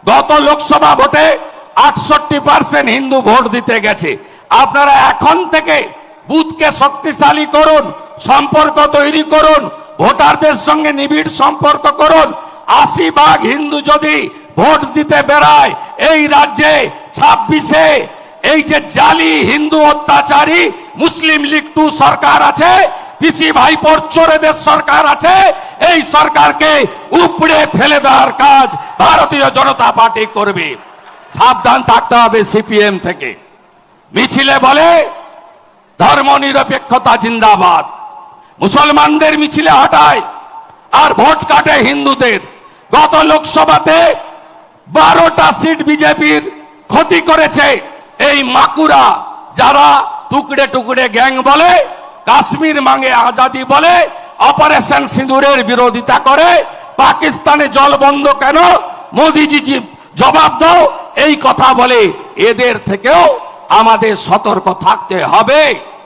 গত লোকসভা ভোটে 68% হিন্দু ভোট দিতে গেছে। আপনারা এখন থেকে বুথকে শক্তিশালী করুন, সম্পর্ক তৈরি করুন, ভোটারদের সঙ্গে নিবিড় সম্পর্ক করুন। 80% হিন্দু যদি ভোট দিতে বেড়ায় এই রাজ্যে 26-এ এই যে জালি হিন্দু অত্যাচারী মুসলিম লীগ 2 সরকার আছে, পিসি ভাইপোর চোরেদের সরকার আছে, এই সরকারকে উপড়ে ফেলে দেওয়ার কাজ ভারতীয় জনতা পার্টি করবে। সাবধান থাকতে হবে সিপিএম থেকে। মিছিলে বলে ধর্মনিরপেক্ষতা জিন্দাবাদ, মুসলমানদের মিছিলে হটায় আর ভোট কাটে হিন্দুদের। গত লোকসভাতে 12টা সিট বিজেপির ক্ষতি করেছে এই মাকুরা, যারা টুকরে টুকরে গ্যাং বলে, কাশ্মীর মাঙ্গে আজাদি বলে, অপারেশন সিঁদুরের বিরোধিতা করে, পাকিস্তানে জল বন্ধ কেন, মোদিজি জবাব দাও, এই কথা বলে। এদের থেকেও আমাদের সতর্ক থাকতে হবে।